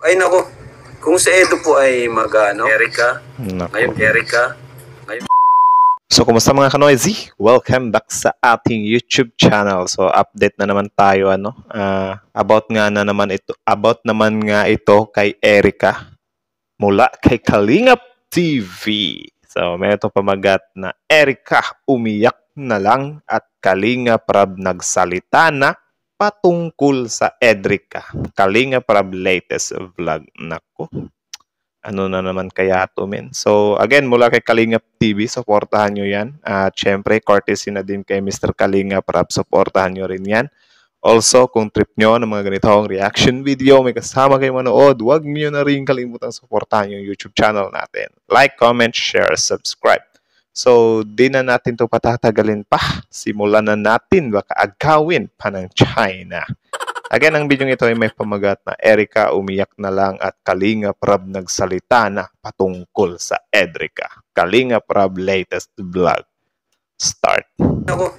Ay nako, kung si Edo po ay mag-ano, Erika, Nako. ngayon Erika, ngayon. So, kumusta mga kanoisy? Welcome back sa ating YouTube channel. So, update na naman tayo about naman nga ito kay Erika mula kay Kalingap TV. So, may ito pamagat na Erika umiyak na lang at Kalingap Rab nagsalita na patungkol sa Edrica. Kalingap Rab latest vlog. Nako. Ano na naman kaya ito, men? So, again, mula kay Kalingap TV, supportahan nyo yan. At syempre, courtesy na din kay Mr. Kalingap Rap, supportahan nyo rin yan. Also, kung trip nyo ng mga ganitong reaction video, may kasama kayo manood, huwag nyo na rin kalimutan supportahan yung YouTube channel natin. Like, comment, share, subscribe. So, di na natin to patatagalin pa. Simulan na natin, baka agawin pa ng China. Again, ang video ito ay may pamagat na Erika umiyak na lang at Kalingap Rab nagsalita na patungkol sa Edrica. Kalingap Rab latest vlog. Start. Ako,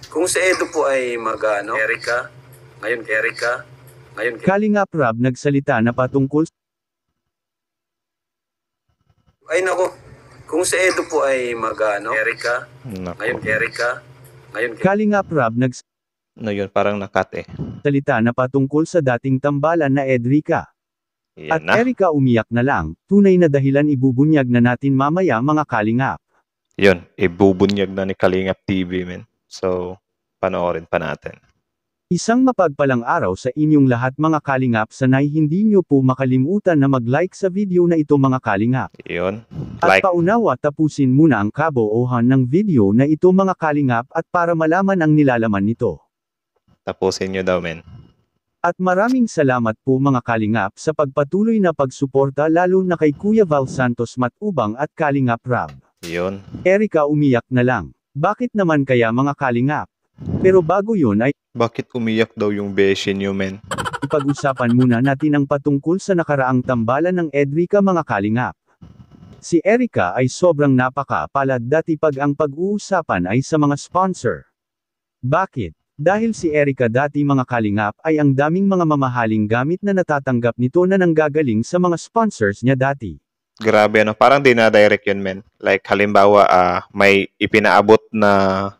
kung si Edo po ay mag-ano, Erika, ngayon Erika, ngayon Kalingap Rab nagsalita na patungkol. Ay nako, kung si Edo po ay mag-ano, Erika, Nako. ngayon Erika, ngayon Kalingap Rab No, yun, parang nakat nagsalita na patungkol sa dating tambalan na Edrica. Yan At na. Erika umiyak na lang, tunay na dahilan ibubunyag na natin mamaya mga kalingap. Yun, ibubunyag na ni Kalingap TV, men. So, panoorin pa natin. Isang mapagpalang araw sa inyong lahat mga kalingap, sanay hindi nyo po makalimutan na mag-like sa video na ito mga kalingap. Yun. At Like. paunawa tapusin muna ang kabuuhan ng video na ito mga kalingap at para malaman ang nilalaman nito. Tapusin nyo daw, men. At maraming salamat po mga kalingap sa pagpatuloy na pagsuporta lalo na kay Kuya Val Santos Matubang at Kalingap Rab. Yun. Erika umiyak na lang. Bakit naman kaya mga kalingap? Pero bago yun ay Bakit umiyak daw yung beshi nyo, men? ipag-usapan muna natin ang patungkol sa nakaraang tambalan ng Edrica mga kalingap. Si Erika ay sobrang napakapalad dati pag ang pag-uusapan ay sa mga sponsor. Bakit? Dahil si Erika dati mga kalingap ay ang daming mga mamahaling gamit na natatanggap nito na nanggagaling sa mga sponsors niya dati. Grabe, parang dinadirect yun, men. Like, halimbawa, may ipinaabot na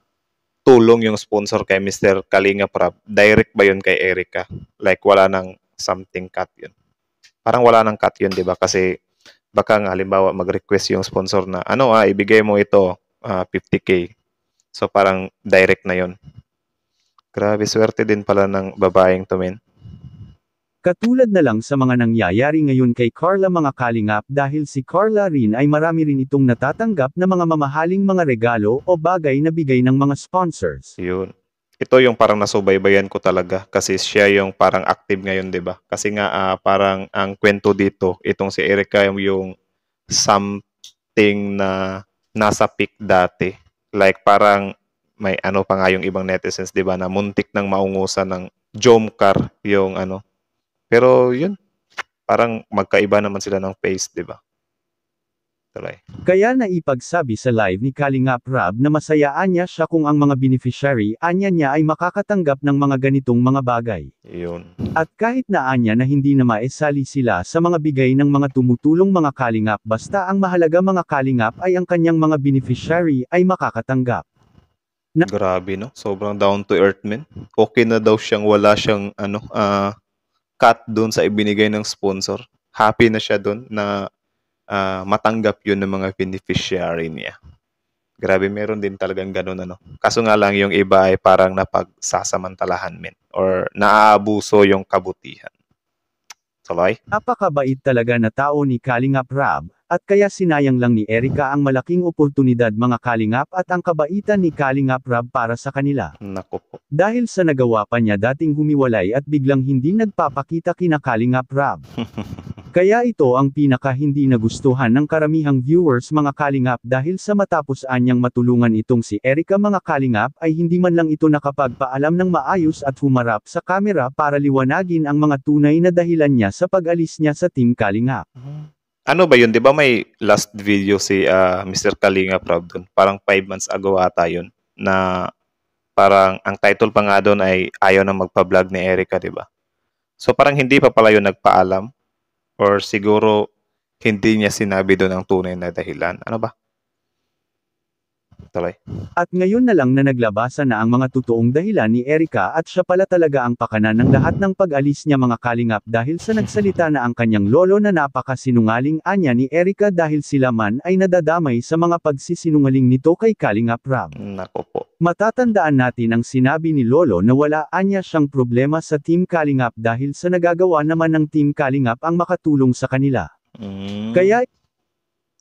tulong yung sponsor kay Mr. Kalingap Rab. Direct ba yun kay Erika? Like, wala nang something cut yun. Parang wala nang cut yun, di ba? Kasi, baka nga, halimbawa, mag-request yung sponsor na, ibigay mo ito, 50K. So, parang direct na yun. Grabe, swerte din pala ng babaeng to, men. Katulad na lang sa mga nangyayari ngayon kay Carla mga kalingap dahil si Carla rin ay marami rin itong natatanggap na mga mamahaling mga regalo o bagay na bigay ng mga sponsors. Yun. Ito yung parang nasubaybayan ko talaga kasi siya yung parang active ngayon, di ba? Kasi nga parang ang kwento dito, itong si Erika yung something na nasa peak dati. Like parang may pa nga yung ibang netizens, di ba, na muntik nang maungusan ng Jomcar yung Pero yun, parang magkaiba naman sila ng face, di ba? Tuloy. Kaya naipagsabi sa live ni Kalingap Rab na masayaan niya siya kung ang mga beneficiary anya niya ay makakatanggap ng mga ganitong mga bagay. Yun. At kahit na anya na hindi na maisali sila sa mga bigay ng mga tumutulong mga kalingap basta ang mahalaga mga kalingap ay ang kanyang mga beneficiary ay makakatanggap. Grabe, no? Sobrang down to earth, men. Okay na daw siyang wala siyang cut doon sa ibinigay ng sponsor. Happy na siya doon na matanggap yun ng mga beneficiary niya. Grabe, meron din talagang ganun, Kaso nga lang yung iba ay parang napagsasamantalahan, men. Or naaabuso yung kabutihan. Tuloy? Napakabait talaga na tao ni Kalingap Rab, at kaya sinayang lang ni Erika ang malaking oportunidad mga kalingap at ang kabaitan ni Kalingap Rab para sa kanila. Naku po. Dahil sa nagawa pa niya dating humiwalay at biglang hindi nagpapakita kina Kalingap Rab. Kaya ito ang pinaka hindi nagustuhan ng karamihang viewers mga kalingap dahil sa matapos anyang matulungan itong si Erika mga kalingap ay hindi man lang ito nakapagpaalam ng maayos at humarap sa kamera para liwanagin ang mga tunay na dahilan niya sa pag-alis niya sa Team Kalingap. Ano ba yun? Di ba may last video si Mr. Kalingap Rab doon? Parang 5 months ago ata yun. Na parang ang title pa nga doon ay ayaw na magpa-vlog ni Erika, di ba? So parang hindi pa pala yun nagpaalam. Or siguro hindi niya sinabi doon ang tunay na dahilan. Ano ba? Tuloy. At ngayon na lang na naglabasan na ang mga totoong dahilan ni Erica at siya pala talaga ang pakanan ng lahat ng pag-alis niya mga kalingap dahil sa nagsalita na ang kanyang lolo na napakasinungaling anya ni Erica dahil sila man ay nadadamay sa mga pagsisinungaling nito kay Kalingap Rab. Nako po. Matatandaan natin ang sinabi ni Lolo na wala anya siyang problema sa Team Kalingap dahil sa nagagawa naman ng Team Kalingap ang makatulong sa kanila. Kaya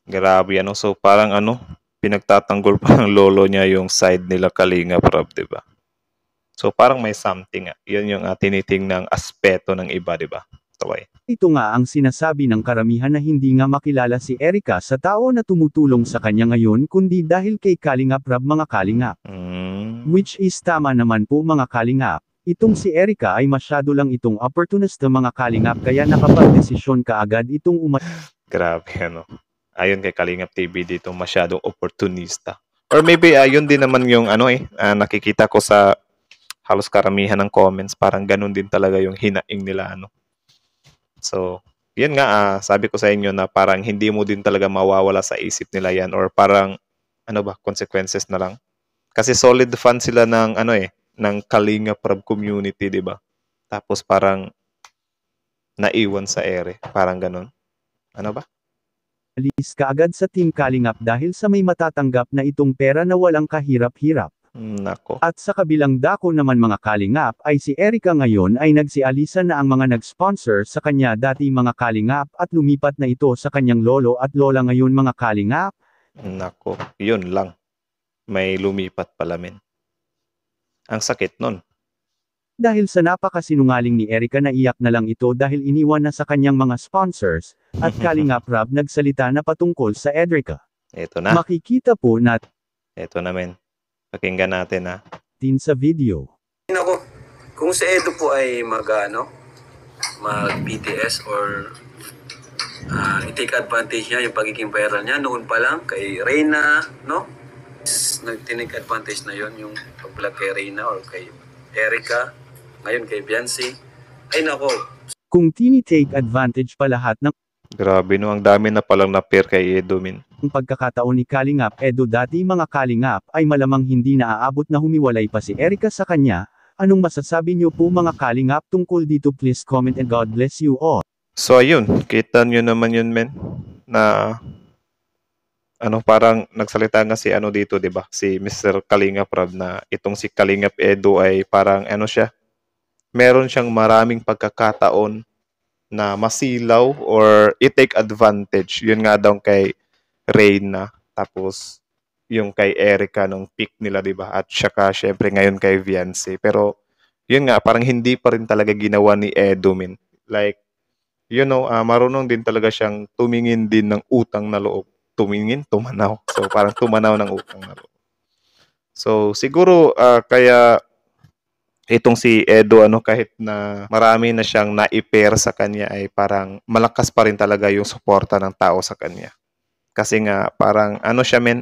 Grabe ano. So parang ano, pinagtatanggol pa ng lolo niya yung side nila Kalingap Rab, di ba? So parang may something. Yun yung tinitingnang aspeto ng iba, di ba? Tuloy. ito nga ang sinasabi ng karamihan na hindi nga makilala si Erica sa tao na tumutulong sa kanya ngayon kundi dahil kay Kalingap Rab mga kalingap. Which is tama naman po mga kalingap. Itong si Erica ay masyado lang itong opportunista mga kalingap kaya nakapag-desisyon kaagad itong Grabe ano. Ayon kay Kalingap TV dito masyadong opportunista. Or maybe yun din naman yung nakikita ko sa halos karamihan ng comments, parang ganun din talaga yung hinaing nila ano. So, yun nga sabi ko sa inyo na parang hindi mo din talaga mawawala sa isip nila yan or parang consequences na lang. Kasi solid fan sila ng ng Kalingap Rab community, 'di ba? Tapos parang naiwan sa ere, parang ganun. Ano ba? alis kaagad sa Team Kalingap dahil sa may matatanggap na itong pera na walang kahirap-hirap. Nako. At sa kabilang dako naman mga kalingap ay si Erica ngayon ay nagsialisan na ang mga nag-sponsor sa kanya dati mga kalingap at lumipat na ito sa kanyang lolo at lola ngayon mga kalingap. Nako, yun lang. May lumipat pala men. Ang sakit nun. Dahil sa napakasinungaling ni Erica naiyak na lang ito dahil iniwan na sa kanyang mga sponsors, at Kalingap Rab nagsalita na patungkol sa Erica. Ito na. Makikita po natin Ito na men. Pakinggan natin sa video. Ako, kung si Edo po ay mag-BTS or i-take advantage niya yung pagiging viral niya noon pa lang kay Reyna, no? Nag-take advantage na yon yung pag-vlog kay Reyna or kay Erica, ngayon kay Beyonce. Ay nako. Kung tini-take advantage pa lahat ng Grabe no, ang dami na palang na-pair kay Edo min. pagkakataon ni Kalingap Edo dati mga kalingap ay malamang hindi naaabot na humiwalay pa si Erica sa kanya. Anong masasabi niyo po mga kalingap tungkol dito? Please comment and God bless you all. So ayun, kita nyo naman yun men. Na parang nagsalita nga si dito, 'di ba? Si Mr. Kalingap Rab na itong si Kalingap Edo ay parang siya. Meron siyang maraming pagkakataon na masilaw or i-take advantage. Yun nga daw kay Reyna, tapos yung kay Erica nung peak nila, 'di ba? At saka syempre ngayon kay Beyonce. Pero yun nga parang hindi pa rin talaga ginawa ni Edo min. Like marunong din talaga siyang tumingin din ng utang na loob. Tumanaw. So parang tumanaw ng utang na loob. So siguro kaya itong si Edo kahit na marami na siyang naipera sa kanya ay parang malakas pa rin talaga yung suporta ng tao sa kanya. Kasi nga parang siya men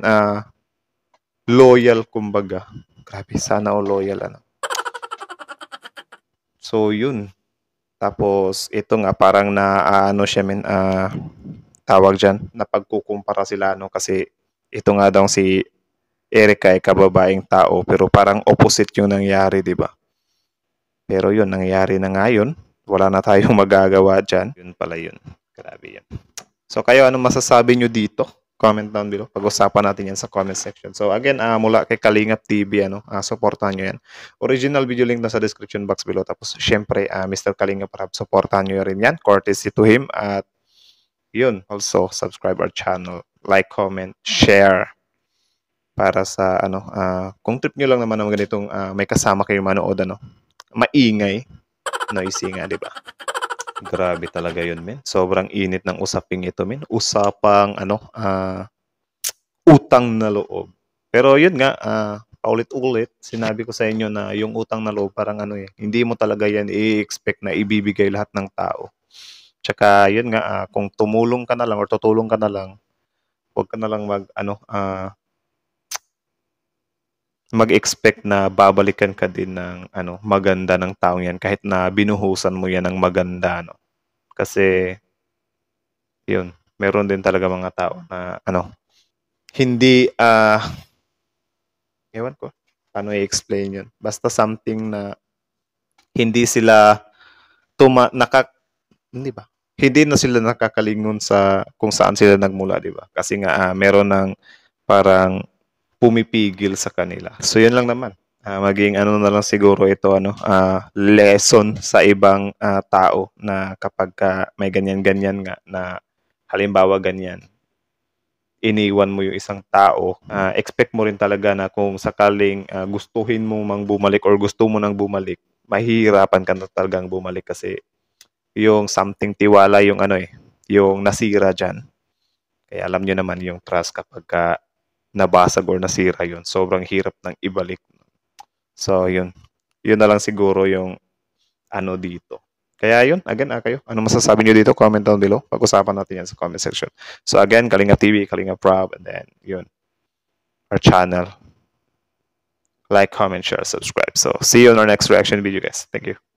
loyal kumbaga. Grabe sana loyal So yun. Tapos ito nga parang na siya men tawag diyan na pagkukumpara sila kasi ito nga daw si Erica ay kababaeng tao pero parang opposite yung nangyari, 'di ba? Pero yun, nangyari na nga yun. Wala na tayong magagawa dyan. Yun pala yun. Grabe yan. So kayo, anong masasabi nyo dito? Comment down below. Pag-usapan natin yan sa comment section. So again, mula kay Kalingap TV, supportahan nyo yan. Original video link na sa description box below. Tapos syempre, Mr. Kalingap Rab, supportahan nyo rin yan. Courtesy to him. At yun, also subscribe our channel. Like, comment, share. Para sa kung trip nyo lang naman ng ganitong may kasama kayo manood maingay, noisy nga, di ba? Grabe talaga yun, men. Sobrang init ng usaping ito, men. Usapang, utang na loob. Pero yun nga, paulit-ulit, sinabi ko sa inyo na yung utang na loob, parang hindi mo talaga yan i-expect na ibibigay lahat ng tao. Tsaka, yun nga, kung tumulong ka na lang or tutulong ka na lang, huwag ka na lang mag-expect na babalikan ka din ng maganda ng taong yan kahit na binuhusan mo yan ng maganda Kasi yun, meron din talaga mga tao na ano, hindi, ewan ko, paano i-explain yun. Basta something na hindi sila hindi ba? Hindi na sila nakakalingon sa kung saan sila nagmula, di ba? Kasi nga, meron ng parang pumipigil sa kanila. So, yun lang naman. Maging ano na lang siguro ito, lesson sa ibang tao na kapag may ganyan-ganyan nga na halimbawa ganyan, iniwan mo yung isang tao, expect mo rin talaga na kung sakaling gustuhin mo mang bumalik or gusto mo nang bumalik, mahihirapan ka na talagang bumalik kasi yung something tiwala yung yung nasira dyan. Kaya alam nyo naman yung trust kapag nabasag or nasira yun, sobrang hirap ng ibalik. So yun na lang siguro yung dito. Kaya yun, again, kayo, ano masasabi nyo dito? Comment down below. Pag-usapan natin yan sa comment section. So again, Kalinga TV, Kalinga Prab, and then yun, our channel. Like, comment, share, subscribe. So see you on our next reaction video, guys. Thank you.